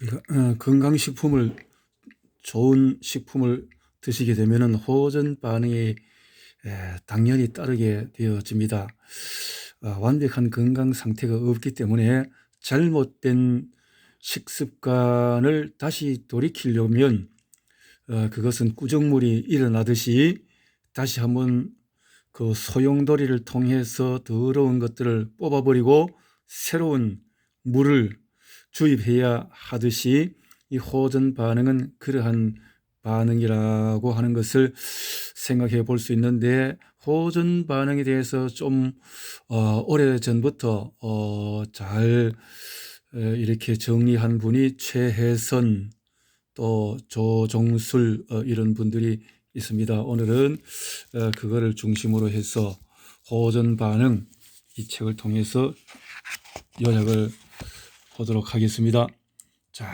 우리가 건강식품을 좋은 식품을 드시게 되면은 호전 반응이 당연히 따르게 되어집니다. 완벽한 건강 상태가 없기 때문에 잘못된 식습관을 다시 돌이키려면 그것은 꾸정물이 일어나듯이 다시 한번 그 소용돌이를 통해서 더러운 것들을 뽑아버리고 새로운 물을 주입해야 하듯이 이 호전 반응은 그러한 반응이라고 하는 것을 생각해 볼 수 있는데, 호전 반응에 대해서 좀 오래전부터 잘 이렇게 정리한 분이 최혜선, 또 조종술 이런 분들이 있습니다. 오늘은 그거를 중심으로 해서 호전 반응 이 책을 통해서 요약을 보도록 하겠습니다. 자,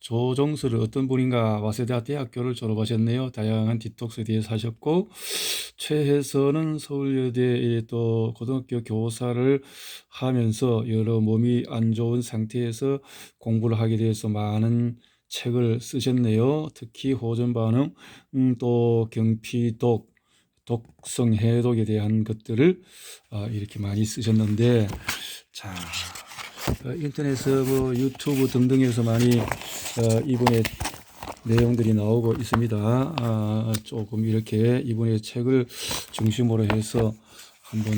조종술은 어떤 분인가? 와세다 대학교를 졸업하셨네요. 다양한 디톡스에 대해서 하셨고, 최혜선은 서울여대에 또 고등학교 교사를 하면서 여러 몸이 안 좋은 상태에서 공부를 하게 돼서 많은 책을 쓰셨네요. 특히 호전 반응, 또 경피독, 독성 해독에 대한 것들을 이렇게 많이 쓰셨는데, 자, 인터넷, 유튜브 등등에서 많이 이분의 내용들이 나오고 있습니다. 조금 이렇게 이분의 책을 중심으로 해서 한번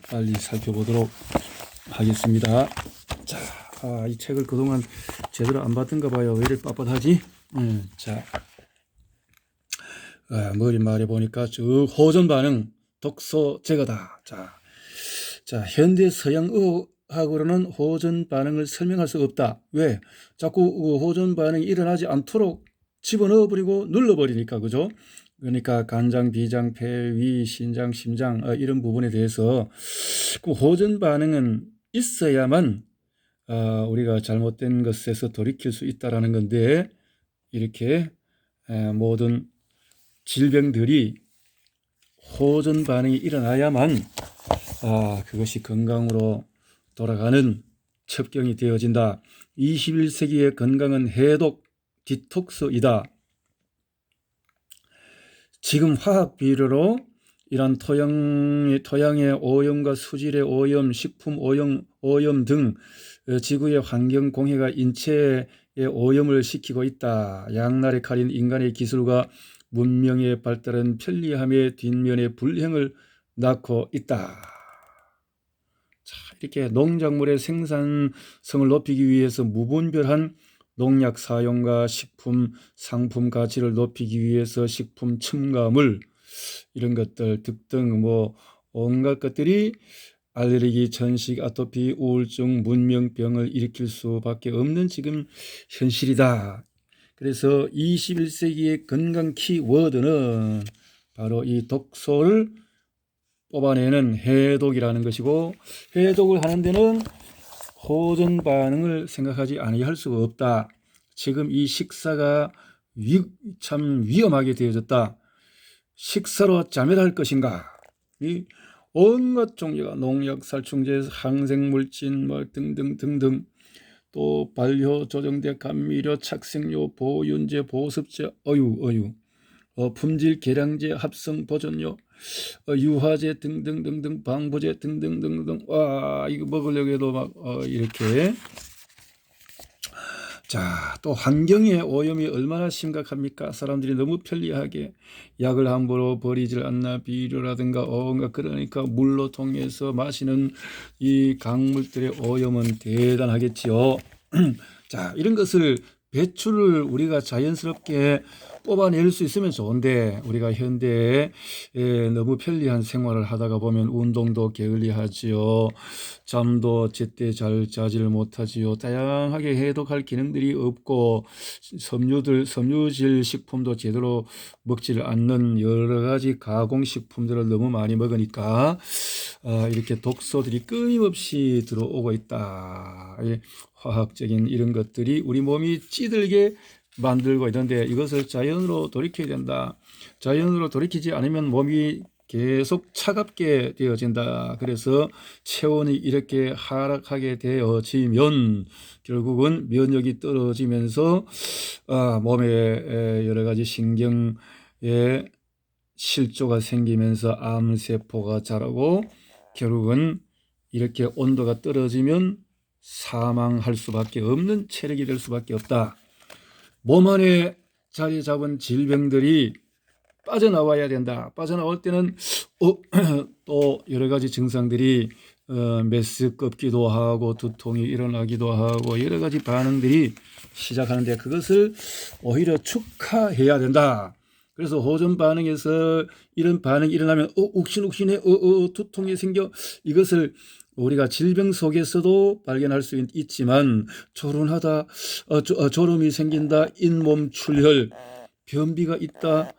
빨리 살펴보도록 하겠습니다. 자, 이 책을 그동안 제대로 안 봤던가 봐요. 왜 이렇게 빳빳하지? 자, 머리 말해 보니까 쭉 호전 반응 독소 제거다. 자, 현대 서양 의학으로는 호전 반응을 설명할 수 없다. 왜? 자꾸 호전 반응이 일어나지 않도록 집어넣어 버리고 눌러 버리니까, 그죠? 그러니까 간장, 비장, 폐, 위, 신장, 심장 이런 부분에 대해서 그 호전 반응은 있어야만 우리가 잘못된 것에서 돌이킬 수 있다라는 건데, 이렇게 모든 질병들이 호전 반응이 일어나야만 그것이 건강으로 돌아가는 첩경이 되어진다. 21세기의 건강은 해독, 디톡스이다. 지금 화학 비료로 이런 토양의 오염과 수질의 오염, 식품 오염 등 지구의 환경 공해가 인체의 오염을 시키고 있다. 양날의 칼인 인간의 기술과 문명의 발달은 편리함의 뒷면에 불행을 낳고 있다. 자, 이렇게 농작물의 생산성을 높이기 위해서 무분별한 농약 사용과 식품 상품 가치를 높이기 위해서 식품 첨가물 이런 것들 등등 온갖 것들이 알레르기, 천식, 아토피, 우울증, 문명병을 일으킬 수밖에 없는 지금 현실이다. 그래서 21세기의 건강 키워드는 바로 이 독소를 뽑아내는 해독이라는 것이고, 해독을 하는 데는 호전 반응을 생각하지 아니할 수가 없다. 지금 이 식사가 참 위험하게 되어졌다. 식사로 자멸할 것인가? 이 온갖 종류가 농약, 살충제, 항생물질 등등 또 발효, 조정제, 감미료, 착색료, 보윤제, 보습제, 품질 계량제, 합성 보존료, 유화제 등등등등, 방부제 등등등등. 와, 이거 먹으려고 해도 막 이렇게. 자, 또 환경의 오염이 얼마나 심각합니까? 사람들이 너무 편리하게 약을 함부로 버리질 않나, 비료라든가 그러니까 물로 통해서 마시는 이 강물들의 오염은 대단하겠지요. 자, 이런 것을 배출을 우리가 자연스럽게 뽑아낼 수 있으면 좋은데, 우리가 현대에 너무 편리한 생활을 하다가 보면 운동도 게을리하지요. 잠도 제때 잘 자지를 못하지요. 다양하게 해독할 기능들이 없고, 섬유질 식품도 제대로 먹지를 않는 여러 가지 가공식품들을 너무 많이 먹으니까 이렇게 독소들이 끊임없이 들어오고 있다. 화학적인 이런 것들이 우리 몸이 찌들게 만들고 있는데, 이것을 자연으로 돌이켜야 된다. 자연으로 돌이키지 않으면 몸이 계속 차갑게 되어진다. 그래서 체온이 이렇게 하락하게 되어지면 결국은 면역이 떨어지면서 몸에 여러 가지 신경에 실조가 생기면서 암세포가 자라고 결국은 이렇게 온도가 떨어지면 사망할 수밖에 없는 체력이 될 수밖에 없다. 몸 안에 자리 잡은 질병들이 빠져나와야 된다. 빠져나올 때는 또 여러 가지 증상들이 메스껍기도 하고 두통이 일어나기도 하고 여러 가지 반응들이 시작하는데 그것을 오히려 축하해야 된다. 그래서 호전 반응에서 이런 반응이 일어나면 욱신욱신해 두통이 생겨 이것을 우리가 질병 속에서도 발견할 수 있지만 조른하다 졸음이 생긴다 잇몸 출혈 변비가 있다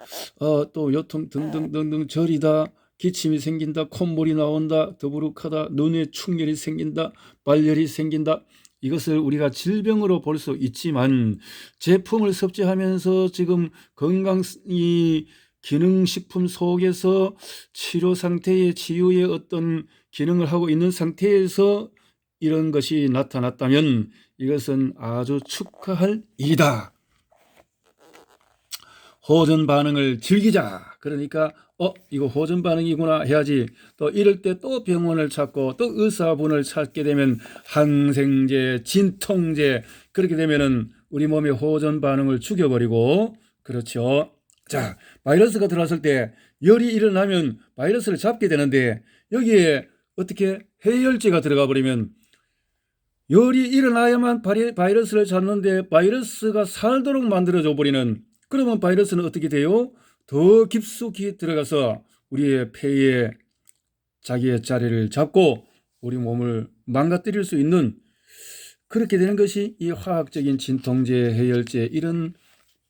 또 요통 등등등등 저리다 기침이 생긴다 콧물이 나온다 더부룩하다 눈에 충혈이 생긴다 발열이 생긴다 이것을 우리가 질병으로 볼 수 있지만 제품을 섭취하면서 지금 건강이 기능식품 속에서 치료 상태의 치유의 어떤 기능을 하고 있는 상태에서 이런 것이 나타났다면 이것은 아주 축하할 일이다. 호전 반응을 즐기자. 그러니까 이거 호전 반응이구나 해야지. 또 이럴 때 또 병원을 찾고 또 의사분을 찾게 되면 항생제, 진통제 그렇게 되면은 우리 몸의 호전 반응을 죽여버리고 그렇죠. 자, 바이러스가 들어왔을 때 열이 일어나면 바이러스를 잡게 되는데 여기에 어떻게 해열제가 들어가 버리면 열이 일어나야만 바이러스를 잡는데 바이러스가 살도록 만들어줘 버리는 그러면 바이러스는 어떻게 돼요? 더 깊숙이 들어가서 우리의 폐에 자기의 자리를 잡고 우리 몸을 망가뜨릴 수 있는 그렇게 되는 것이 이 화학적인 진통제, 해열제 이런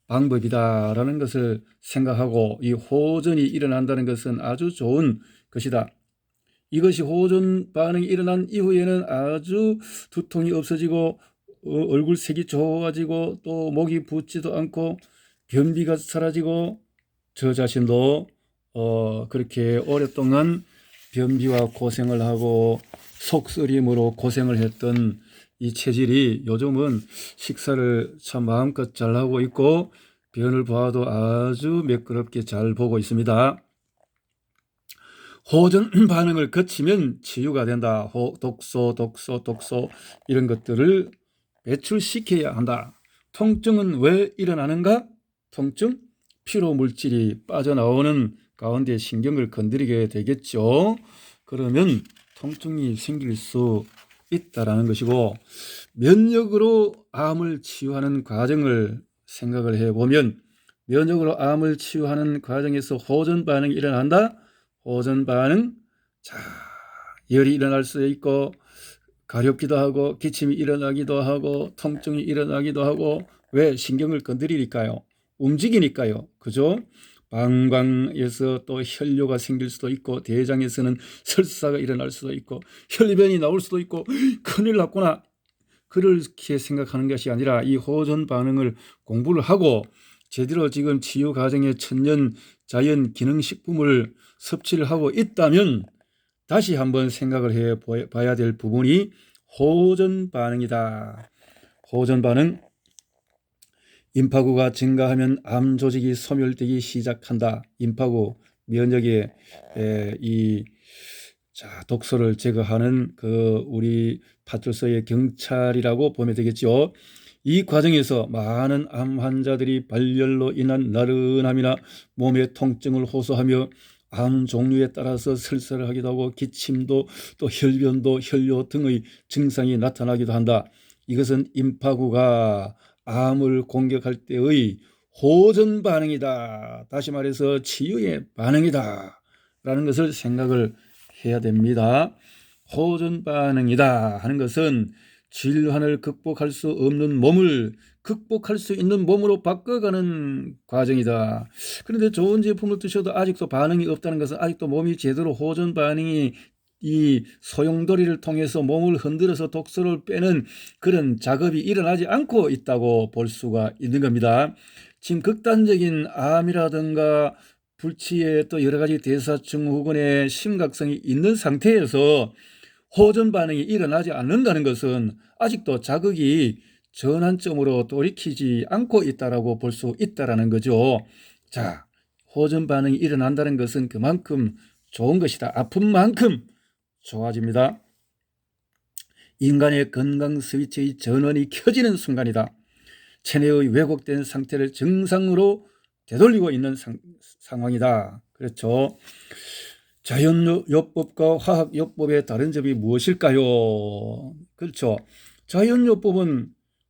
방법이다라는 것을 생각하고 이 호전이 일어난다는 것은 아주 좋은 것이다. 이것이 호전 반응이 일어난 이후에는 아주 두통이 없어지고 얼굴 색이 좋아지고 또 목이 붓지도 않고 변비가 사라지고 저 자신도 그렇게 오랫동안 변비와 고생을 하고 속쓰림으로 고생을 했던 이 체질이 요즘은 식사를 참 마음껏 잘하고 있고 변을 봐도 아주 매끄럽게 잘 보고 있습니다. 호전 반응을 거치면 치유가 된다. 독소 이런 것들을 배출시켜야 한다. 통증은 왜 일어나는가? 통증? 피로 물질이 빠져나오는 가운데 신경을 건드리게 되겠죠. 그러면 통증이 생길 수 있다라는 것이고 면역으로 암을 치유하는 과정을 생각을 해보면 면역으로 암을 치유하는 과정에서 호전 반응이 일어난다. 호전 반응, 자 열이 일어날 수 있고 가렵기도 하고 기침이 일어나기도 하고 통증이 일어나기도 하고 왜 신경을 건드리니까요. 움직이니까요. 그죠? 방광에서 또 혈뇨가 생길 수도 있고 대장에서는 설사가 일어날 수도 있고 혈변이 나올 수도 있고 큰일 났구나. 그렇게 생각하는 것이 아니라 이 호전 반응을 공부를 하고 제대로 지금 치유 과정에 천연 자연 기능식품을 섭취를 하고 있다면 다시 한번 생각을 해 봐야 될 부분이 호전 반응이다. 호전 반응 임파구가 증가하면 암 조직이 소멸되기 시작한다. 임파구 면역의 이 독소를 제거하는 그 우리 파출소의 경찰이라고 보면 되겠죠. 이 과정에서 많은 암 환자들이 발열로 인한 나른함이나 몸의 통증을 호소하며 암 종류에 따라서 설사를 하기도 하고 기침도 또 혈변도 혈뇨 등의 증상이 나타나기도 한다. 이것은 임파구가 암을 공격할 때의 호전 반응이다. 다시 말해서 치유의 반응이다. 라는 것을 생각을 해야 됩니다. 호전 반응이다 하는 것은 질환을 극복할 수 없는 몸을 극복할 수 있는 몸으로 바꿔가는 과정이다. 그런데 좋은 제품을 드셔도 아직도 반응이 없다는 것은 아직도 몸이 제대로 호전 반응이 이 소용돌이를 통해서 몸을 흔들어서 독소를 빼는 그런 작업이 일어나지 않고 있다고 볼 수가 있는 겁니다. 지금 극단적인 암이라든가 불치에 또 여러 가지 대사증후군의 심각성이 있는 상태에서 호전 반응이 일어나지 않는다는 것은 아직도 자극이 전환점으로 돌이키지 않고 있다라고 볼 수 있다라는 거죠. 자, 호전 반응이 일어난다는 것은 그만큼 좋은 것이다. 아픈 만큼 좋아집니다. 인간의 건강 스위치의 전원이 켜지는 순간이다. 체내의 왜곡된 상태를 정상으로 되돌리고 있는 상황이다. 그렇죠. 자연요법과 화학요법의 다른 점이 무엇일까요? 그렇죠. 자연요법은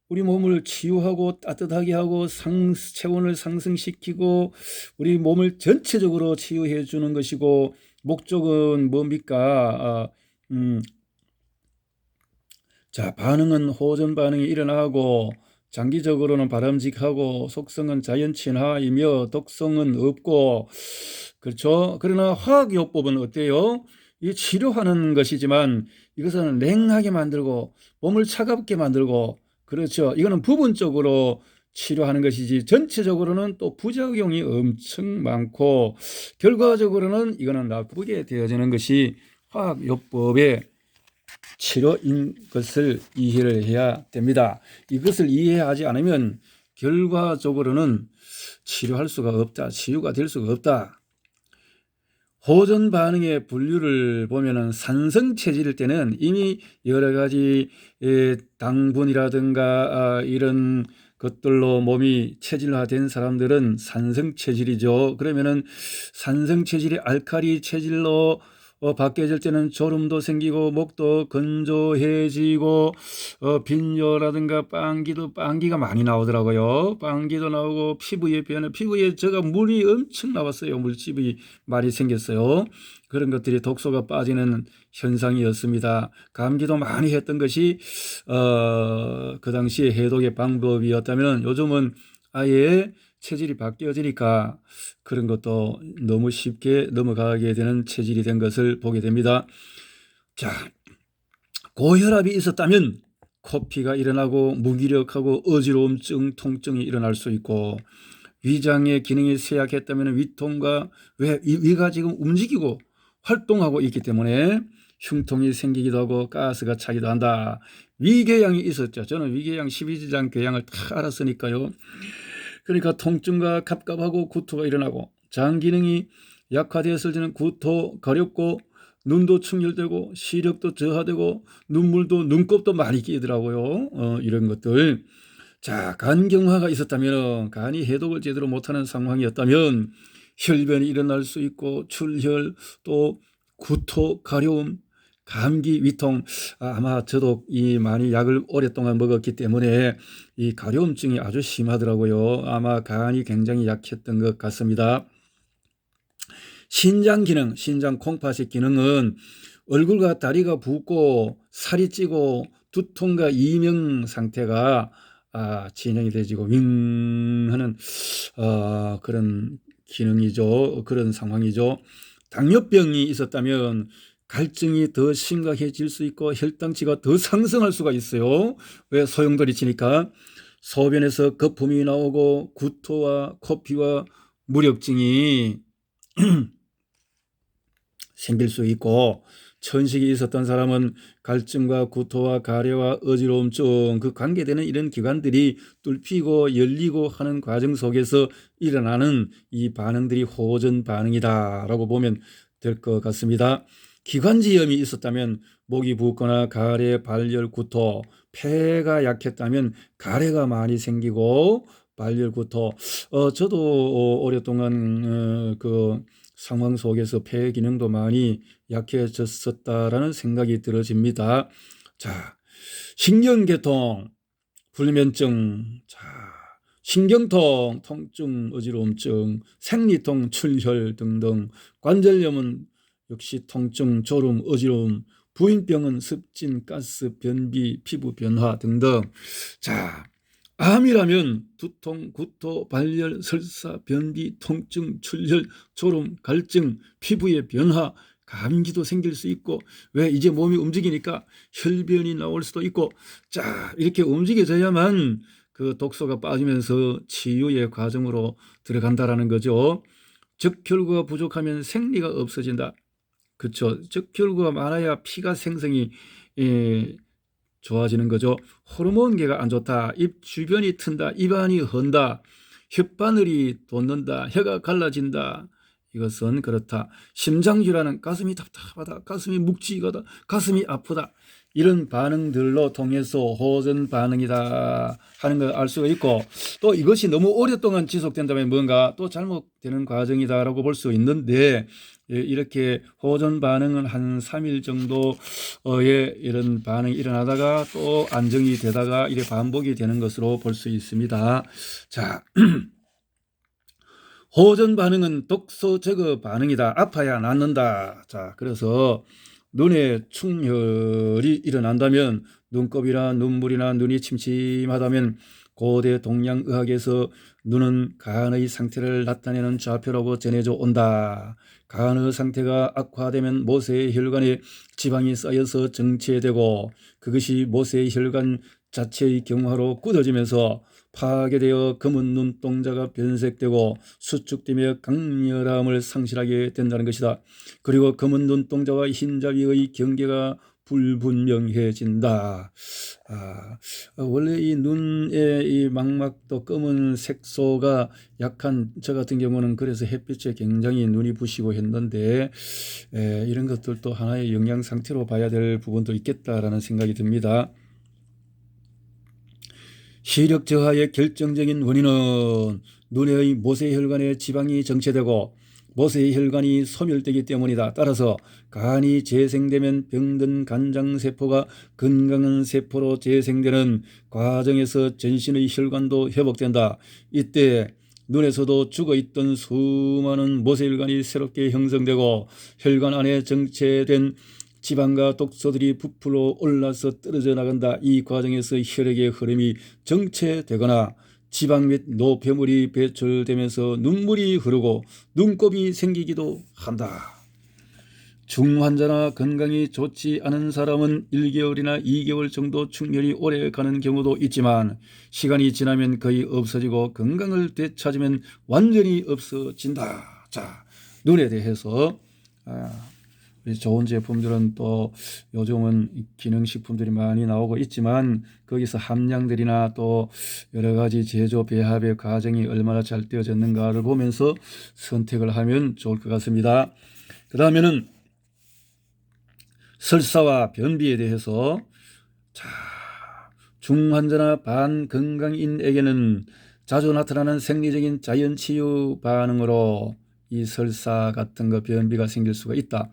우리 몸을 치유하고 따뜻하게 하고 체온을 상승시키고 우리 몸을 전체적으로 치유해 주는 것이고, 목적은 뭡니까? 자, 반응은 호전 반응이 일어나고 장기적으로는 바람직하고 속성은 자연 친화이며 독성은 없고, 그렇죠. 그러나 화학요법은 어때요? 이 치료하는 것이지만 이것은 냉하게 만들고 몸을 차갑게 만들고, 그렇죠. 이거는 부분적으로 치료하는 것이지 전체적으로는 또 부작용이 엄청 많고 결과적으로는 이거는 나쁘게 되어지는 것이 화학요법의 치료인 것을 이해를 해야 됩니다. 이것을 이해하지 않으면 결과적으로는 치료할 수가 없다. 치유가 될 수가 없다. 호전 반응의 분류를 보면은 산성 체질일 때는 이미 여러 가지 당분이라든가 이런 것들로 몸이 체질화된 사람들은 산성 체질이죠. 그러면은 산성 체질이 알칼리 체질로 바뀌어질 때는 졸음도 생기고 목도 건조해지고 빈뇨라든가 빵기가 많이 나오더라고요. 빵기도 나오고 피부에 제가 물이 엄청 나왔어요. 물집이 많이 생겼어요. 그런 것들이 독소가 빠지는 현상이었습니다. 감기도 많이 했던 것이 그 당시에 해독의 방법이었다면 요즘은 아예 체질이 바뀌어지니까 그런 것도 너무 쉽게 넘어가게 되는 체질이 된 것을 보게 됩니다. 자, 고혈압이 있었다면 코피가 일어나고 무기력하고 어지러움증, 통증이 일어날 수 있고, 위장의 기능이 쇠약했다면 위통과 위가 지금 움직이고 활동하고 있기 때문에 흉통이 생기기도 하고 가스가 차기도 한다. 위궤양이 있었죠. 저는 위궤양 12지장 궤양을 다 알았으니까요. 그러니까 통증과 갑갑하고 구토가 일어나고 장 기능이 약화되었을 때는 구토, 가렵고 눈도 충혈되고 시력도 저하되고 눈곱도 많이 끼더라고요. 이런 것들. 자, 간경화가 있었다면, 간이 해독을 제대로 못하는 상황이었다면 혈변이 일어날 수 있고 출혈, 또 구토, 가려움, 감기, 위통. 아마 저도 이 많이 약을 오랫동안 먹었기 때문에 이 가려움증이 아주 심하더라고요. 아마 간이 굉장히 약했던 것 같습니다. 신장 기능, 신장 콩팥의 기능은 얼굴과 다리가 붓고 살이 찌고 두통과 이명 상태가 진행이 되지고 윙 하는 그런 기능이죠. 그런 상황이죠. 당뇨병이 있었다면 갈증이 더 심각해질 수 있고 혈당치가 더 상승할 수가 있어요. 왜? 소용돌이 치니까. 소변에서 거품이 나오고 구토와 코피와 무력증이 생길 수 있고, 천식이 있었던 사람은 갈증과 구토와 가래와 어지러움증, 그 관계되는 이런 기관들이 뚫히고 열리고 하는 과정 속에서 일어나는 이 반응들이 호전 반응이다라고 보면 될 것 같습니다. 기관지염이 있었다면 목이 붓거나 가래, 발열, 구토, 폐가 약했다면 가래가 많이 생기고 발열, 구토. 저도 오랫동안 그 상황 속에서 폐 기능도 많이 약해졌었다라는 생각이 들어집니다. 자, 신경계통, 불면증, 자, 신경통, 통증, 어지러움증, 생리통, 출혈 등등. 관절염은 역시 통증, 졸음, 어지러움. 부인병은 습진, 가스, 변비, 피부 변화 등등. 자, 암이라면 두통, 구토, 발열, 설사, 변비, 통증, 출혈, 졸음, 갈증, 피부의 변화, 감기도 생길 수 있고, 왜? 이제 몸이 움직이니까 혈변이 나올 수도 있고, 자, 이렇게 움직여져야만 그 독소가 빠지면서 치유의 과정으로 들어간다라는 거죠. 적혈구가 부족하면 생리가 없어진다. 그렇죠. 적혈구가 많아야 피가 생성이 좋아지는 거죠. 호르몬계가 안 좋다. 입 주변이 튼다. 입안이 헌다. 혓바늘이 돋는다. 혀가 갈라진다. 이것은 그렇다. 심장질환은 가슴이 답답하다. 가슴이 묵직하다. 가슴이 아프다. 이런 반응들로 통해서 호전 반응이다 하는 걸 알 수가 있고, 또 이것이 너무 오랫동안 지속된다면 뭔가 또 잘못되는 과정이다라고 볼 수 있는데, 이렇게 호전 반응은 한 3일 정도의 이런 반응이 일어나다가 또 안정이 되다가 이래 반복이 되는 것으로 볼 수 있습니다. 자, 호전 반응은 독소 제거 반응이다. 아파야 낫는다. 자, 그래서 눈에 충혈이 일어난다면, 눈곱이나 눈물이나 눈이 침침하다면 고대 동양의학에서 눈은 간의 상태를 나타내는 좌표라고 전해져 온다. 간의 상태가 악화되면 모세의 혈관에 지방이 쌓여서 정체되고, 그것이 모세의 혈관 자체의 경화로 굳어지면서 파괴되어 검은 눈동자가 변색되고 수축되며 강렬함을 상실하게 된다는 것이다. 그리고 검은 눈동자와 흰자위의 경계가 불분명해진다. 원래 이 눈의 이 망막도 검은 색소가 약한 저 같은 경우는 그래서 햇빛에 굉장히 눈이 부시고 했는데, 이런 것들도 하나의 영양 상태로 봐야 될 부분도 있겠다라는 생각이 듭니다. 시력 저하의 결정적인 원인은 눈의 모세혈관에 지방이 정체되고 모세의 혈관이 소멸되기 때문이다. 따라서 간이 재생되면 병든 간장세포가 건강한 세포로 재생되는 과정에서 전신의 혈관도 회복된다. 이때 눈에서도 죽어있던 수많은 모세혈관이 새롭게 형성되고 혈관 안에 정체된 지방과 독소들이 부풀어 올라서 떨어져 나간다. 이 과정에서 혈액의 흐름이 정체되거나 지방 및 노폐물이 배출되면서 눈물이 흐르고 눈곱이 생기기도 한다. 중환자나 건강이 좋지 않은 사람은 1개월이나 2개월 정도 충혈이 오래 가는 경우도 있지만 시간이 지나면 거의 없어지고 건강을 되찾으면 완전히 없어진다. 자, 눈에 대해서 좋은 제품들은 또 요즘은 기능식품들이 많이 나오고 있지만 거기서 함량들이나 또 여러 가지 제조 배합의 과정이 얼마나 잘 되어졌는가를 보면서 선택을 하면 좋을 것 같습니다. 그 다음에는 설사와 변비에 대해서, 자, 중환자나 반건강인에게는 자주 나타나는 생리적인 자연치유 반응으로 이 설사 같은 거 변비가 생길 수가 있다.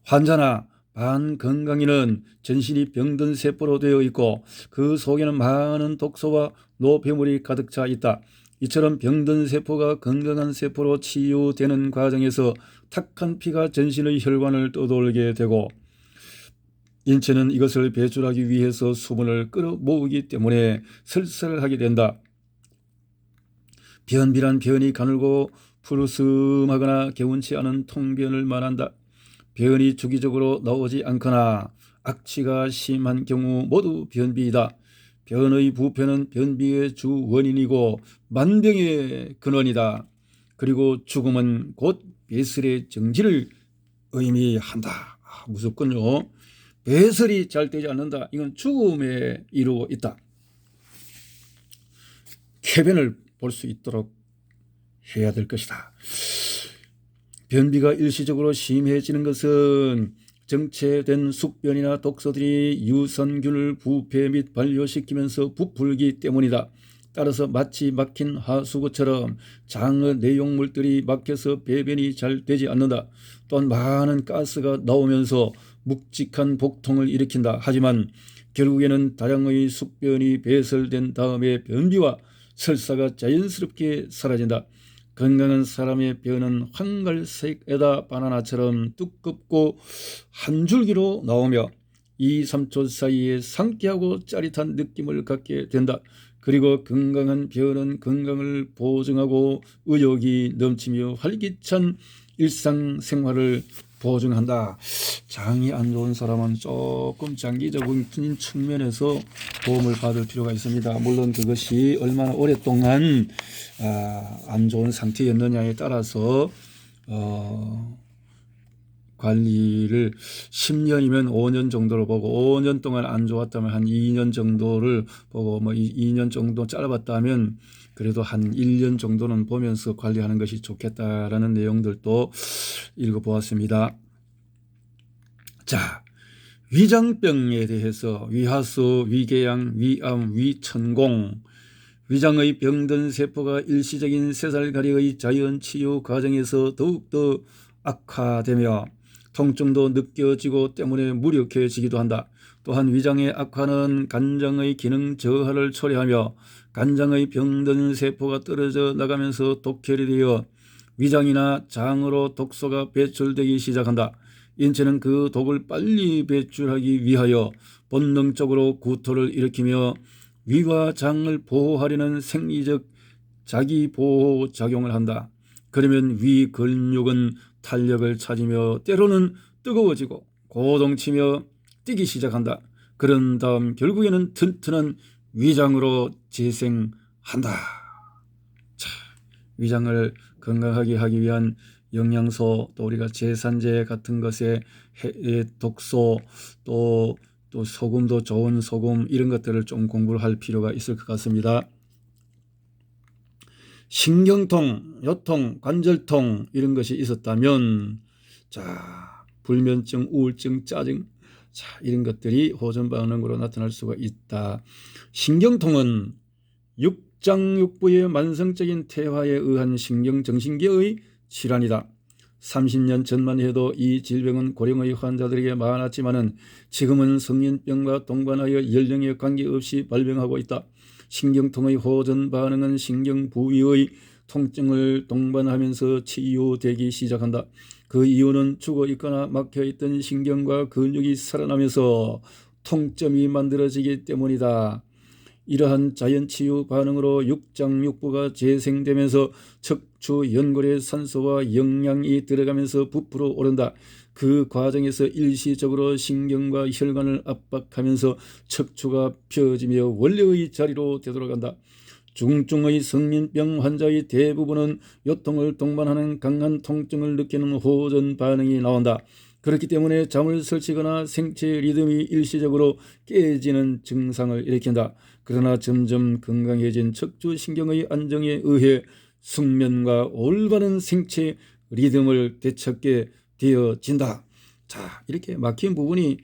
환자나 반건강인은 전신이 병든 세포로 되어 있고 그 속에는 많은 독소와 노폐물이 가득 차 있다. 이처럼 병든 세포가 건강한 세포로 치유되는 과정에서 탁한 피가 전신의 혈관을 떠돌게 되고 인체는 이것을 배출하기 위해서 수분을 끌어모으기 때문에 설사를 하게 된다. 변비란 변이 가늘고 푸르스름하거나 개운치 않은 통변을 말한다. 변이 주기적으로 나오지 않거나 악취가 심한 경우 모두 변비이다. 변의 부패는 변비의 주 원인이고 만병의 근원이다. 그리고 죽음은 곧 배설의 정지를 의미한다. 무섭군요. 배설이 잘 되지 않는다. 이건 죽음에 이르고 있다. 쾌변을 볼 수 있도록 해야 될 것이다. 변비가 일시적으로 심해지는 것은 정체된 숙변이나 독소들이 유산균을 부패 및 반려시키면서 부풀기 때문이다. 따라서 마치 막힌 하수구처럼 장의 내용물들이 막혀서 배변이 잘 되지 않는다. 또한 많은 가스가 나오면서 묵직한 복통을 일으킨다. 하지만 결국에는 다량의 숙변이 배설된 다음에 변비와 설사가 자연스럽게 사라진다. 건강한 사람의 뼈는 황갈색에다 바나나처럼 두껍고 한 줄기로 나오며 2, 3초 사이에 상쾌하고 짜릿한 느낌을 갖게 된다. 그리고 건강한 뼈는 건강을 보증하고 의욕이 넘치며 활기찬 일상생활을 보증한다. 장이 안 좋은 사람은 조금 장기적인 측면에서 도움을 받을 필요가 있습니다. 물론 그것이 얼마나 오랫동안 안 좋은 상태였느냐에 따라서 관리를 10년이면 5년 정도로 보고 5년 동안 안 좋았다면 한 2년 정도를 보고 뭐 2년 정도 짧았다면 그래도 한 1년 정도는 보면서 관리하는 것이 좋겠다라는 내용들도 읽어보았습니다. 자, 위장병에 대해서 위하수, 위궤양, 위암, 위천공, 위장의 병든 세포가 일시적인 세살가리의 자연치유 과정에서 더욱더 악화되며 통증도 느껴지고 때문에 무력해지기도 한다. 또한 위장의 악화는 간장의 기능 저하를 초래하며 간장의 병든 세포가 떨어져 나가면서 독혈이 되어 위장이나 장으로 독소가 배출되기 시작한다. 인체는 그 독을 빨리 배출하기 위하여 본능적으로 구토를 일으키며 위와 장을 보호하려는 생리적 자기보호 작용을 한다. 그러면 위 근육은 탄력을 찾으며 때로는 뜨거워지고 고동치며 뛰기 시작한다. 그런 다음 결국에는 튼튼한 위장으로 재생한다. 자, 위장을 건강하게 하기 위한 영양소, 또 우리가 제산제 같은 것에 독소, 또 소금도 좋은 소금, 이런 것들을 좀 공부를 할 필요가 있을 것 같습니다. 신경통, 요통, 관절통 이런 것이 있었다면 자, 불면증, 우울증, 짜증, 자, 이런 것들이 호전 반응으로 나타날 수가 있다. 신경통은 육장육부의 만성적인 퇴화에 의한 신경정신계의 질환이다. 30년 전만 해도 이 질병은 고령의 환자들에게 많았지만은 지금은 성인병과 동반하여 연령에 관계없이 발병하고 있다. 신경통의 호전 반응은 신경 부위의 통증을 동반하면서 치유되기 시작한다. 그 이유는 죽어 있거나 막혀 있던 신경과 근육이 살아나면서 통점이 만들어지기 때문이다. 이러한 자연치유 반응으로 육장육부가 재생되면서 척추 연골에 산소와 영양이 들어가면서 부풀어 오른다. 그 과정에서 일시적으로 신경과 혈관을 압박하면서 척추가 펴지며 원래의 자리로 되돌아간다. 중증의 성민병 환자의 대부분은 요통을 동반하는 강한 통증을 느끼는 호전 반응이 나온다. 그렇기 때문에 잠을 설치거나 생체 리듬이 일시적으로 깨지는 증상을 일으킨다. 그러나 점점 건강해진 척추신경의 안정에 의해 숙면과 올바른 생체 리듬을 되찾게 되어진다. 자, 이렇게 막힌 부분이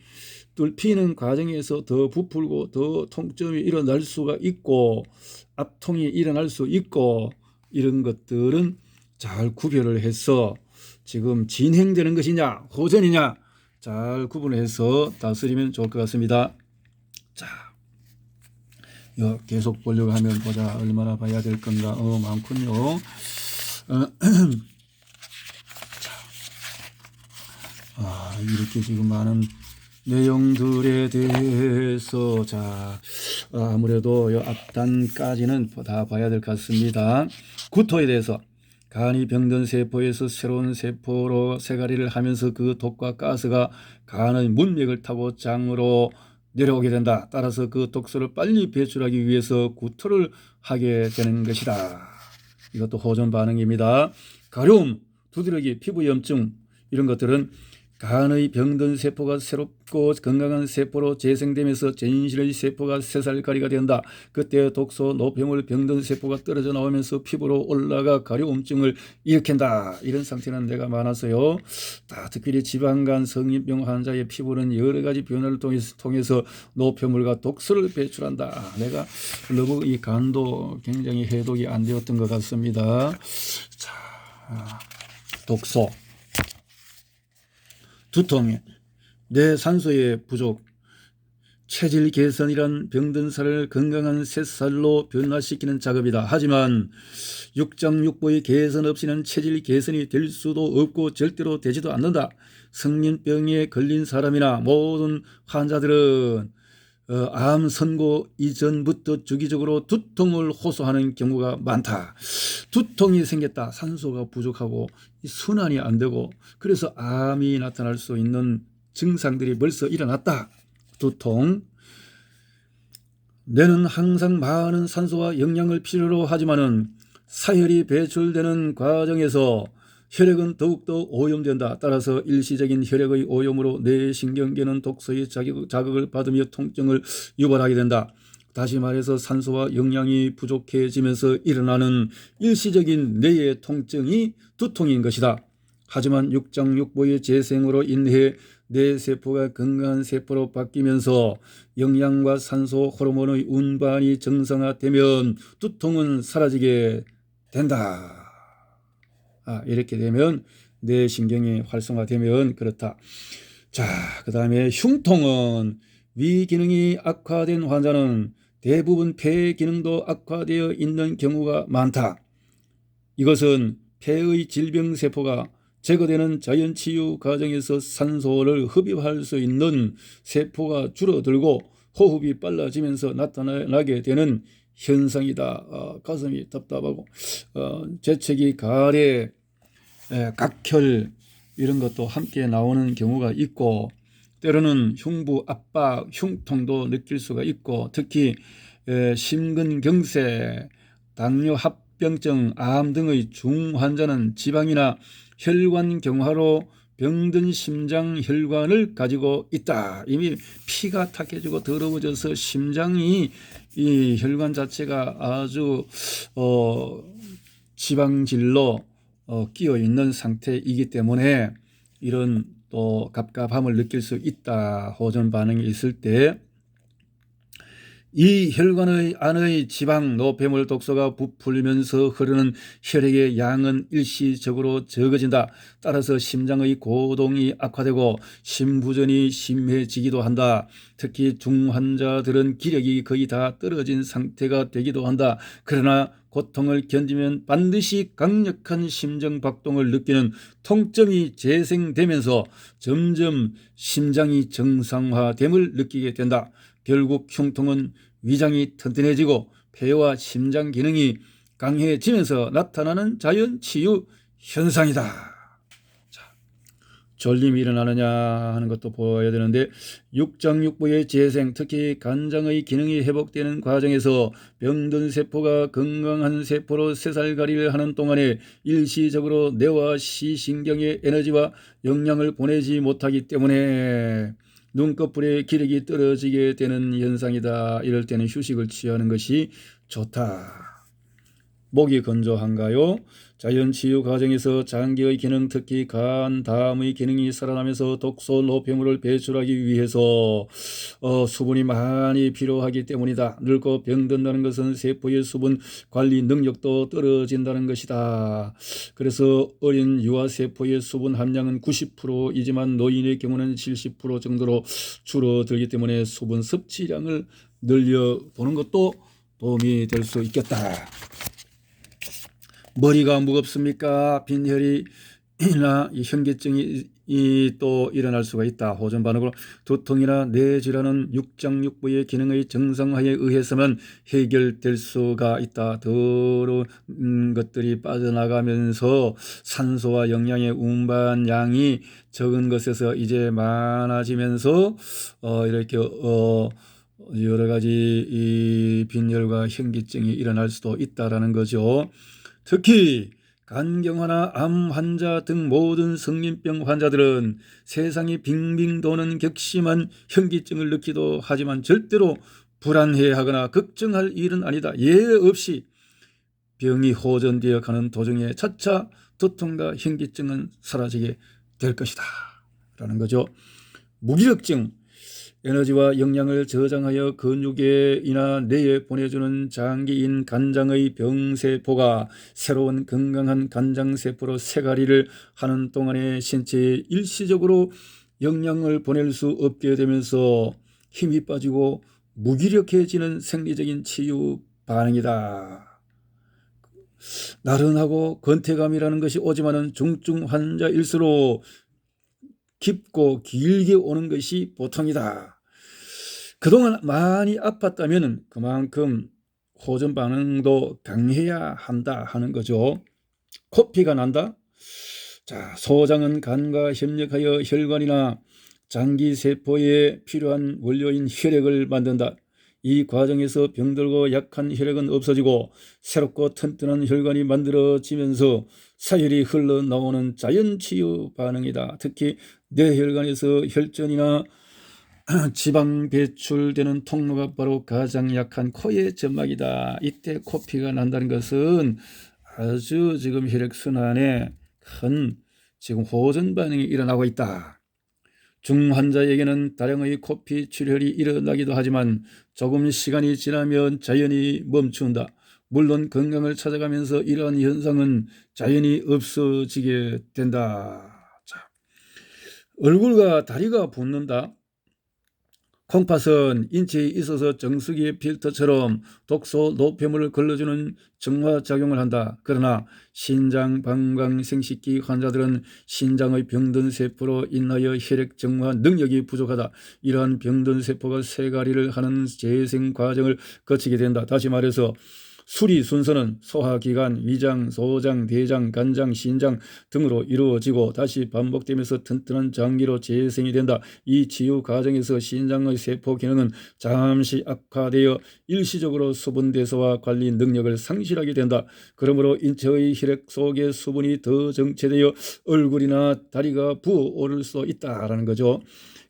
뚫히는 과정에서 더 부풀고 더 통증이 일어날 수가 있고 압통이 일어날 수 있고 이런 것들은 잘 구별을 해서 지금 진행되는 것이냐 호전이냐 잘 구분해서 다스리면 좋을 것 같습니다. 자, 계속 보려고 하면 보자. 얼마나 봐야 될 건가. 많군요. 이렇게 지금 많은 내용들에 대해서 자, 아무래도 이 앞단까지는 다 봐야 될 것 같습니다. 구토에 대해서 간이 병든 세포에서 새로운 세포로 세가리를 하면서 그 독과 가스가 간의 문맥을 타고 장으로 내려오게 된다. 따라서 그 독소를 빨리 배출하기 위해서 구토를 하게 되는 것이다. 이것도 호전 반응입니다. 가려움, 두드러기, 피부염증 이런 것들은 간의 병든 세포가 새롭고 건강한 세포로 재생되면서 전신의 세포가 새살가리가 된다. 그때 독소, 노폐물, 병든 세포가 떨어져 나오면서 피부로 올라가 가려움증을 일으킨다. 이런 상태는 내가 많아서요. 특별히 지방간 성인병 환자의 피부는 여러 가지 변화를 통해서 노폐물과 독소를 배출한다. 내가 너무 이 간도 굉장히 해독이 안 되었던 것 같습니다. 자, 독소. 두통, 뇌 산소의 부족, 체질 개선이란 병든 살을 건강한 새살로 변화시키는 작업이다. 하지만 육장육부의 개선 없이는 체질 개선이 될 수도 없고 절대로 되지도 않는다. 성인병에 걸린 사람이나 모든 환자들은 암 선고 이전부터 주기적으로 두통을 호소하는 경우가 많다. 두통이 생겼다. 산소가 부족하고 순환이 안 되고 그래서 암이 나타날 수 있는 증상들이 벌써 일어났다. 두통. 뇌는 항상 많은 산소와 영양을 필요로 하지만은 사혈이 배출되는 과정에서 혈액은 더욱더 오염된다. 따라서 일시적인 혈액의 오염으로 뇌신경계는 독소의 자극을 받으며 통증을 유발하게 된다. 다시 말해서 산소와 영양이 부족해지면서 일어나는 일시적인 뇌의 통증이 두통인 것이다. 하지만 육장육부의 재생으로 인해 뇌세포가 건강한 세포로 바뀌면서 영양과 산소, 호르몬의 운반이 정상화되면 두통은 사라지게 된다. 이렇게 되면 뇌신경이 활성화되면 그렇다. 자, 그 다음에 흉통은 위 기능이 악화된 환자는 대부분 폐 기능도 악화되어 있는 경우가 많다. 이것은 폐의 질병세포가 제거되는 자연치유 과정에서 산소를 흡입할 수 있는 세포가 줄어들고 호흡이 빨라지면서 나타나게 되는 현상이다. 가슴이 답답하고 재채기, 가래, 각혈 이런 것도 함께 나오는 경우가 있고 때로는 흉부 압박, 흉통도 느낄 수가 있고 특히 심근경색, 당뇨 합병증, 암 등의 중환자는 지방이나 혈관경화로 병든 심장 혈관을 가지고 있다. 이미 피가 탁해지고 더러워져서 심장이 이 혈관 자체가 아주 지방질로 끼어 있는 상태이기 때문에 이런 또 갑갑함을 느낄 수 있다. 호전 반응이 있을 때 이 혈관의 안의 지방 노폐물 독소가 부풀면서 흐르는 혈액의 양은 일시적으로 적어진다. 따라서 심장의 고동이 악화되고 심부전이 심해지기도 한다. 특히 중환자들은 기력이 거의 다 떨어진 상태가 되기도 한다. 그러나 고통을 견디면 반드시 강력한 심정박동을 느끼는 통증이 재생되면서 점점 심장이 정상화됨을 느끼게 된다. 결국 흉통은 위장이 튼튼해지고 폐와 심장 기능이 강해지면서 나타나는 자연치유 현상이다. 자, 졸림이 일어나느냐 하는 것도 보아야 되는데 육장육부의 재생, 특히 간장의 기능이 회복되는 과정에서 병든 세포가 건강한 세포로 새살가리를 하는 동안에 일시적으로 뇌와 시신경의 에너지와 영양을 보내지 못하기 때문에 눈꺼풀에 기력이 떨어지게 되는 현상이다. 이럴 때는 휴식을 취하는 것이 좋다. 목이 건조한가요? 자연치유 과정에서 장기의 기능, 특히 간, 담의 기능이 살아나면서 독소 노폐물을 배출하기 위해서 수분이 많이 필요하기 때문이다. 늙고 병든다는 것은 세포의 수분 관리 능력도 떨어진다는 것이다. 그래서 어린 유아세포의 수분 함량은 90%이지만 노인의 경우는 70% 정도로 줄어들기 때문에 수분 섭취량을 늘려보는 것도 도움이 될 수 있겠다. 머리가 무겁습니까? 빈혈이나 현기증이 또 일어날 수가 있다. 호전 반응으로 두통이나 뇌질환은 육장육부의 기능의 정상화에 의해서만 해결될 수가 있다. 더러운 것들이 빠져나가면서 산소와 영양의 운반량이 적은 것에서 이제 많아지면서 이렇게 여러 가지 이 빈혈과 현기증이 일어날 수도 있다라는 거죠. 특히 간경화나 암 환자 등 모든 성인병 환자들은 세상이 빙빙 도는 격심한 현기증을 느끼기도 하지만 절대로 불안해하거나 걱정할 일은 아니다. 예외 없이 병이 호전되어 가는 도중에 차차 두통과 현기증은 사라지게 될 것이다 라는 거죠. 무기력증, 에너지와 영양을 저장하여 근육에나 뇌에 보내주는 장기인 간장의 병세포가 새로운 건강한 간장세포로 새가리를 하는 동안에 신체에 일시적으로 영양을 보낼 수 없게 되면서 힘이 빠지고 무기력해지는 생리적인 치유 반응이다. 나른하고 건태감이라는 것이 오지만은 중증 환자일수록 깊고 길게 오는 것이 보통이다. 그동안 많이 아팠다면 그만큼 호전 반응도 강해야 한다 하는 거죠. 코피가 난다. 자, 소장은 간과 협력하여 혈관이나 장기 세포에 필요한 원료인 혈액을 만든다. 이 과정에서 병들고 약한 혈액은 없어지고 새롭고 튼튼한 혈관이 만들어지면서 사혈이 흘러나오는 자연치유 반응이다. 특히 뇌혈관에서 혈전이나 지방 배출되는 통로가 바로 가장 약한 코의 점막이다. 이때 코피가 난다는 것은 아주 지금 혈액순환에 큰 지금 호전 반응이 일어나고 있다. 중환자에게는 다량의 코피 출혈이 일어나기도 하지만 조금 시간이 지나면 자연히 멈춘다. 물론 건강을 찾아가면서 이러한 현상은 자연히 없어지게 된다. 자, 얼굴과 다리가 붓는다. 콩팥은 인체에 있어서 정수기의 필터처럼 독소 노폐물을 걸러주는 정화작용을 한다. 그러나 신장, 방광, 생식기 환자들은 신장의 병든 세포로 인하여 혈액 정화 능력이 부족하다. 이러한 병든 세포가 쇠가리를 하는 재생 과정을 거치게 된다. 다시 말해서 수리 순서는 소화기관, 위장, 소장, 대장, 간장, 신장 등으로 이루어지고 다시 반복되면서 튼튼한 장기로 재생이 된다. 이 치유 과정에서 신장의 세포 기능은 잠시 악화되어 일시적으로 수분 대소와 관리 능력을 상실하게 된다. 그러므로 인체의 혈액 속의 수분이 더 정체되어 얼굴이나 다리가 부어오를 수 있다라는 거죠.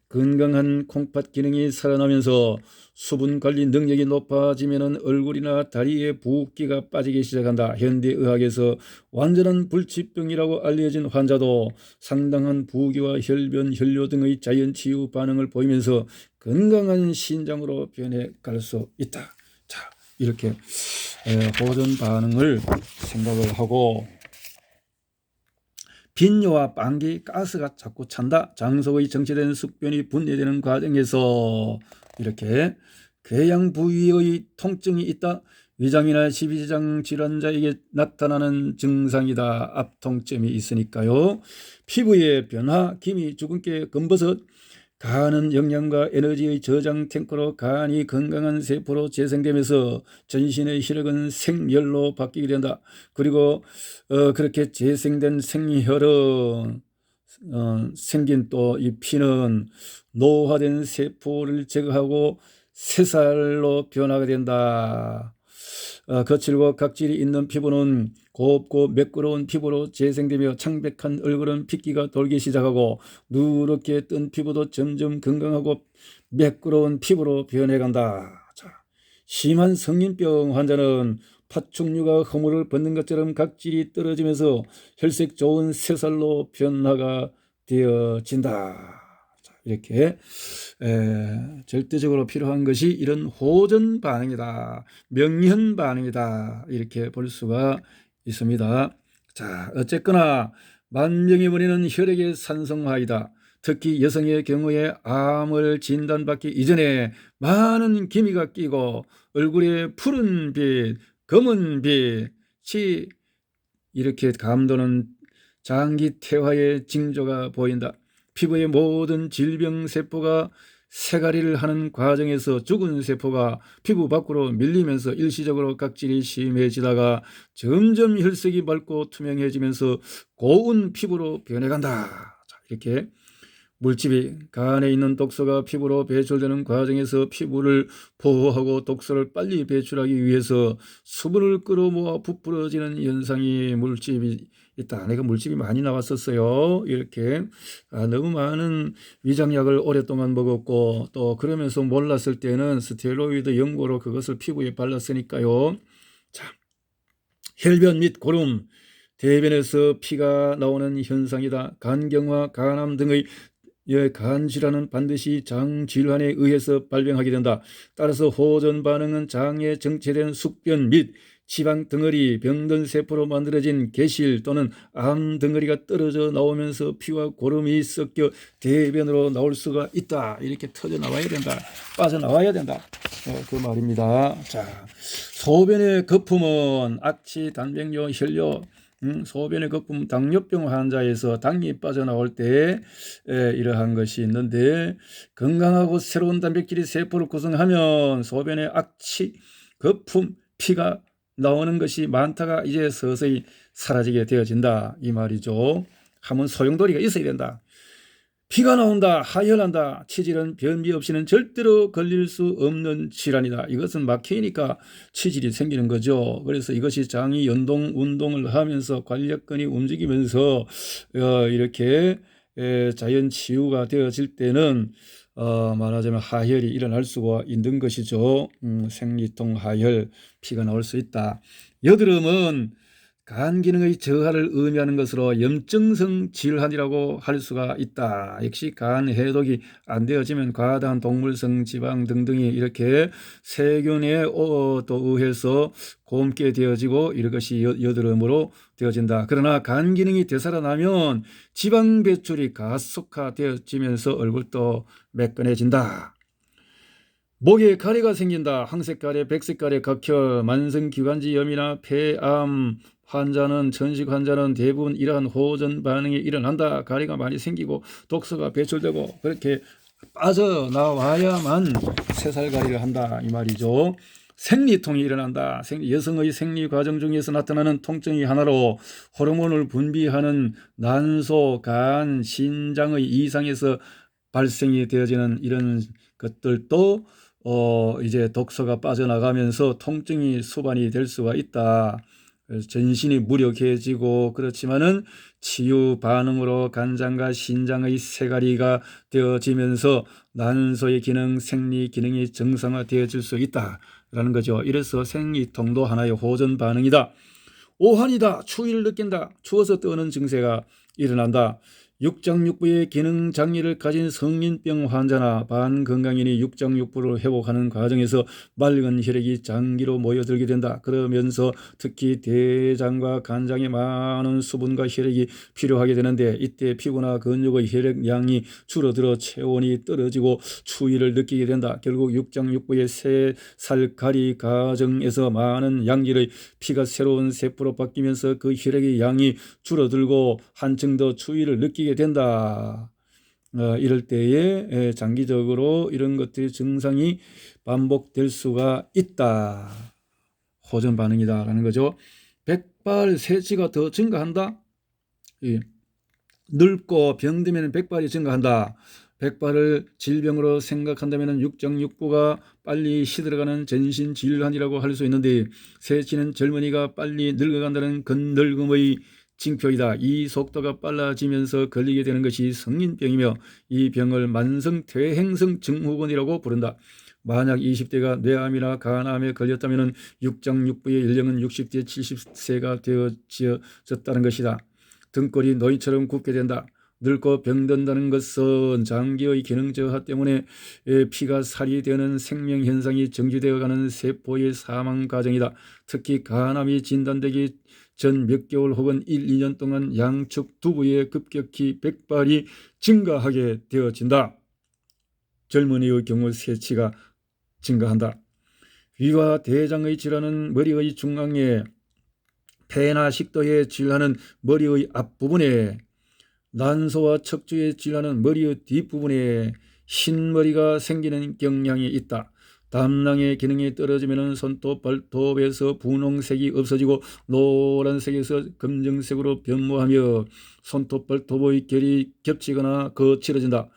건강한 콩팥 기능이 살아나면서 수분 관리 능력이 높아지면 얼굴이나 다리에 붓기가 빠지기 시작한다. 현대의학에서 완전한 불치병이라고 알려진 환자도 상당한 부기와 혈변, 혈뇨 등의 자연치유 반응을 보이면서 건강한 신장으로 변해갈 수 있다. 자, 이렇게 호전 반응을 생각을 하고, 빈뇨와 빵기, 가스가 자꾸 찬다. 장속의 정체된 숙변이 분해되는 과정에서 이렇게 궤양 부위의 통증이 있다. 위장이나 십이지장 질환자에게 나타나는 증상이다. 앞통증이 있으니까요. 피부의 변화, 기미, 주근깨, 검버섯, 간은 영양과 에너지의 저장 탱크로 간이 건강한 세포로 재생되면서 전신의 혈액은 생열로 바뀌게 된다. 그리고 그렇게 재생된 생혈은 생긴 또 이 피는 노화된 세포를 제거하고 새살로 변하게 된다. 거칠고 각질이 있는 피부는 곱고 매끄러운 피부로 재생되며 창백한 얼굴은 핏기가 돌기 시작하고 누렇게 뜬 피부도 점점 건강하고 매끄러운 피부로 변해간다. 자, 심한 성인병 환자는 파충류가 허물을 벗는 것처럼 각질이 떨어지면서 혈색 좋은 새살로 변화가 되어진다. 자, 이렇게 절대적으로 필요한 것이 이런 호전 반응이다. 명현 반응이다. 이렇게 볼 수가 있습니다. 자, 어쨌거나 만병의 원인은 혈액의 산성화이다. 특히 여성의 경우에 암을 진단받기 이전에 많은 기미가 끼고 얼굴에 푸른 빛, 검은 빛이 이렇게 감도는 장기 퇴화의 징조가 보인다. 피부의 모든 질병 세포가 세가리를 하는 과정에서 죽은 세포가 피부 밖으로 밀리면서 일시적으로 각질이 심해지다가 점점 혈색이 맑고 투명해지면서 고운 피부로 변해간다. 자, 이렇게 물집이 간에 있는 독소가 피부로 배출되는 과정에서 피부를 보호하고 독소를 빨리 배출하기 위해서 수분을 끌어모아 부풀어지는 현상이 물집이 있다. 내가 물집이 많이 나왔었어요. 이렇게 너무 많은 위장약을 오랫동안 먹었고 또 그러면서 몰랐을 때는 스테로이드 연고로 그것을 피부에 발랐으니까요. 자, 혈변 및 고름, 대변에서 피가 나오는 현상이다. 간경화, 간암 등의 간질환은 반드시 장질환에 의해서 발병하게 된다. 따라서 호전 반응은 장에 정체된 숙변 및 지방 덩어리, 병든 세포로 만들어진 개실 또는 암 덩어리가 떨어져 나오면서 피와 고름이 섞여 대변으로 나올 수가 있다. 이렇게 터져 나와야 된다. 빠져나와야 된다. 그 말입니다. 자, 소변의 거품은 악취, 단백뇨, 혈뇨, 소변의 거품, 당뇨병 환자에서 당이 빠져나올 때 이러한 것이 있는데 건강하고 새로운 단백질이 세포를 구성하면 소변의 악취, 거품, 피가 나오는 것이 많다가 이제 서서히 사라지게 되어진다 이 말이죠. 하면 소용돌이가 있어야 된다. 피가 나온다, 하혈한다. 치질은 변비 없이는 절대로 걸릴 수 없는 질환이다. 이것은 막히니까 치질이 생기는 거죠. 그래서 이것이 장이 운동을 하면서 관략근이 움직이면서 이렇게 자연 치유가 되어질 때는 말하자면 하혈이 일어날 수가 있는 것이죠. 생리통, 하혈, 피가 나올 수 있다. 여드름은 간 기능의 저하를 의미하는 것으로 염증성 질환이라고 할 수가 있다. 역시 간 해독이 안 되어지면 과다한 동물성 지방 등등이 이렇게 세균에 또 의해서 곪게 되어지고 이것이 여드름으로 되어진다. 그러나 간 기능이 되살아나면 지방 배출이 가속화되어지면서 얼굴도 매끈해진다. 목에 가래가 생긴다. 황색 가래, 백색 가래, 각혈, 만성기관지염이나 폐암 환자는 전식 환자는 대부분 이러한 호전 반응이 일어난다. 가래가 많이 생기고 독소가 배출되고 그렇게 빠져나와야만 새살가리를 한다 이 말이죠. 생리통이 일어난다. 여성의 생리 과정 중에서 나타나는 통증이 하나로 호르몬을 분비하는 난소, 간, 신장의 이상에서 발생이 되어지는 이런 것들도 이제 독소가 빠져나가면서 통증이 수반이 될 수가 있다. 전신이 무력해지고 그렇지만은 치유 반응으로 간장과 신장의 세가리가 되어지면서 난소의 기능, 생리 기능이 정상화되어질 수 있다라는 거죠. 이래서 생리통도 하나의 호전 반응이다. 오한이다. 추위를 느낀다. 추워서 떠는 증세가 일어난다. 육장육부의 기능 장애를 가진 성인병 환자나 반건강인이 육장육부를 회복하는 과정에서 맑은 혈액이 장기로 모여들게 된다. 그러면서 특히 대장과 간장에 많은 수분과 혈액이 필요하게 되는데 이때 피부나 근육의 혈액량이 줄어들어 체온이 떨어지고 추위를 느끼게 된다. 결국 육장육부의 새살가리 과정에서 많은 양질의 피가 새로운 세포로 바뀌면서 그 혈액의 양이 줄어들고 한층 더 추위를 느끼게 된다. 이럴 때에 장기적으로 이런 것들이 증상이 반복될 수가 있다. 호전 반응이다라는 거죠. 백발 세치가 더 증가한다. 늙고 병들면 백발이 증가한다. 백발을 질병으로 생각한다면 육장육부가 빨리 시들어가는 전신 질환이라고 할 수 있는데 세치는 젊은이가 빨리 늙어간다는 건늙음의 징표이다. 이 속도가 빨라지면서 걸리게 되는 것이 성인병이며 이 병을 만성 퇴행성 증후군이라고 부른다. 만약 20대가 뇌암이나 간암에 걸렸다면 육장육부의 연령은 60대 70세가 되어졌다는 것이다. 등골이 노인처럼 굽게 된다. 늙고 병든다는 것은 장기의 기능 저하 때문에 피가 살이 되는 생명현상이 정지되어가는 세포의 사망 과정이다. 특히 간암이 진단되기 전 몇 개월 혹은 1, 2년 동안 양측 두부에 급격히 백발이 증가하게 되어진다. 젊은이의 경우 세치가 증가한다. 위와 대장의 질환은 머리의 중앙에, 폐나 식도의 질환은 머리의 앞부분에, 난소와 척추의 질환은 머리의 뒷부분에 흰머리가 생기는 경향이 있다. 담낭의 기능이 떨어지면 손톱, 발톱에서 분홍색이 없어지고 노란색에서 검정색으로 변모하며 손톱, 발톱의 결이 겹치거나 거칠어진다.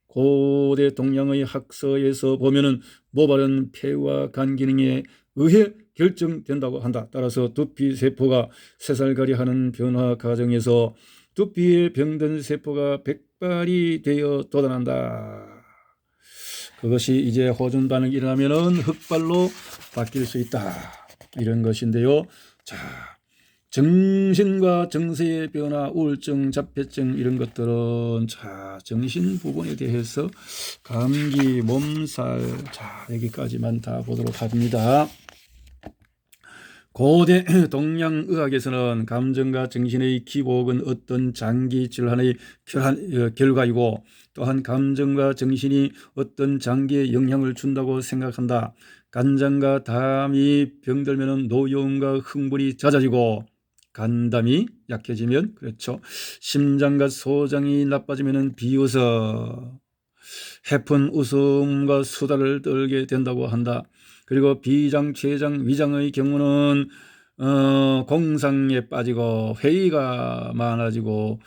고대 동양의 학서에서 보면은 모발은 폐와 간 기능에 의해 결정된다고 한다. 따라서 두피 세포가 새살가리 하는 변화 과정에서 두피에 병든 세포가 백발이 되어 돋아난다. 그것이 이제 호전 반응이 일어나면은 흑발로 바뀔 수 있다. 이런 것인데요. 자, 정신과 정서의 변화, 우울증, 자폐증 이런 것들은 자, 정신 부분에 대해서 감기, 몸살, 자, 여기까지만 다 보도록 합니다. 고대 동양의학에서는 감정과 정신의 기복은 어떤 장기 질환의 결과이고 또한 감정과 정신이 어떤 장기에 영향을 준다고 생각한다. 간장과 담이 병들면 노여움과 흥분이 잦아지고 간담이 약해지면 그렇죠. 심장과 소장이 나빠지면 비웃어 해픈 웃음과 수다를 떨게 된다고 한다. 그리고 비장, 췌장, 위장의 경우는 공상에 빠지고 회의가 많아지고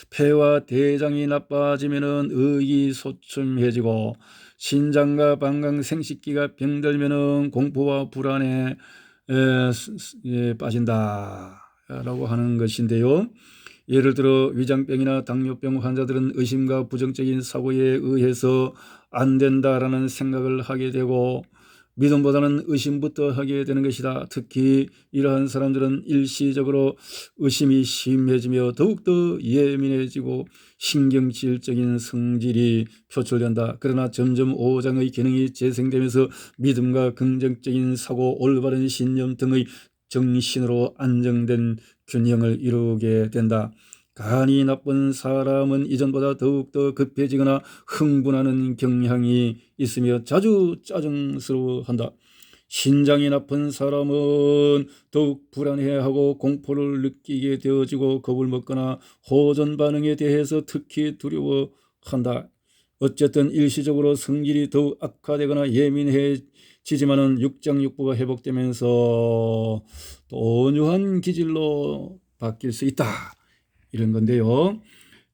폐와 대장이 나빠지면은 의기소침해지고 신장과 방광 생식기가 병들면은 공포와 불안에 빠진다라고 하는 것인데요. 예를 들어 위장병이나 당뇨병 환자들은 의심과 부정적인 사고에 의해서 안 된다라는 생각을 하게 되고 믿음보다는 의심부터 하게 되는 것이다. 특히 이러한 사람들은 일시적으로 의심이 심해지며 더욱더 예민해지고 신경질적인 성질이 표출된다. 그러나 점점 오장의 기능이 재생되면서 믿음과 긍정적인 사고, 올바른 신념 등의 정신으로 안정된 균형을 이루게 된다. 간이 나쁜 사람은 이전보다 더욱더 급해지거나 흥분하는 경향이 있으며 자주 짜증스러워한다. 신장이 나쁜 사람은 더욱 불안해하고 공포를 느끼게 되어지고 겁을 먹거나 호전 반응에 대해서 특히 두려워한다. 어쨌든 일시적으로 성질이 더욱 악화되거나 예민해지지만은 육장육부가 회복되면서 또 온유한 기질로 바뀔 수 있다. 이런 건데요.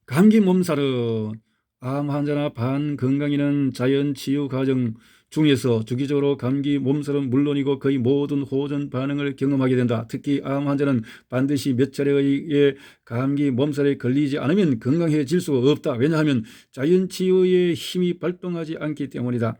감기 몸살은 암 환자나 반건강인은 자연 치유 과정 중에서 주기적으로 감기 몸살은 물론이고 거의 모든 호전 반응을 경험하게 된다. 특히 암 환자는 반드시 몇 차례의 감기 몸살에 걸리지 않으면 건강해질 수가 없다. 왜냐하면 자연 치유의 힘이 발동하지 않기 때문이다.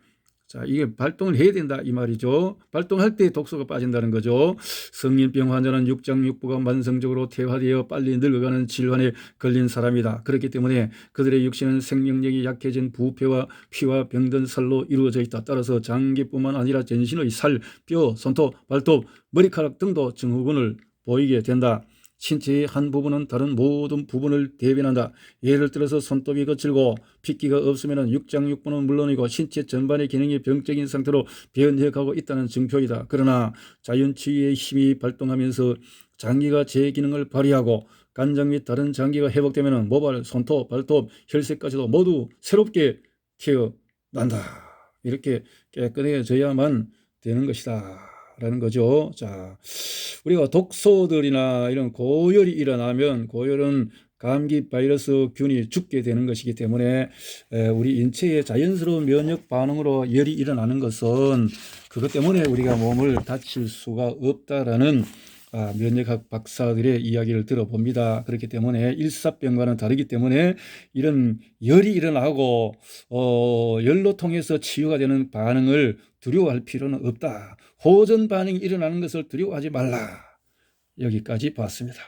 자, 이게 발동을 해야 된다 이 말이죠. 발동할 때 독소가 빠진다는 거죠. 성인병 환자는 육장육부가 만성적으로 퇴화되어 빨리 늙어가는 질환에 걸린 사람이다. 그렇기 때문에 그들의 육신은 생명력이 약해진 부패와 피와 병든 살로 이루어져 있다. 따라서 장기뿐만 아니라 전신의 살, 뼈, 손톱, 발톱, 머리카락 등도 증후군을 보이게 된다. 신체의 한 부분은 다른 모든 부분을 대변한다. 예를 들어서 손톱이 거칠고 핏기가 없으면 육장육부는 물론이고 신체 전반의 기능이 병적인 상태로 변해가고 있다는 증표이다. 그러나 자연치유의 힘이 발동하면서 장기가 제 기능을 발휘하고 간장 및 다른 장기가 회복되면 모발, 손톱, 발톱, 혈색까지도 모두 새롭게 태어난다. 이렇게 깨끗해져야만 되는 것이다. 라는 거죠. 자, 우리가 독소들이나 이런 고열이 일어나면 고열은 감기 바이러스 균이 죽게 되는 것이기 때문에 우리 인체의 자연스러운 면역 반응으로 열이 일어나는 것은 그것 때문에 우리가 몸을 다칠 수가 없다라는 면역학 박사들의 이야기를 들어봅니다. 그렇기 때문에 일사병과는 다르기 때문에 이런 열이 일어나고 열로 통해서 치유가 되는 반응을 두려워할 필요는 없다. 호전 반응이 일어나는 것을 두려워하지 말라. 여기까지 봤습니다.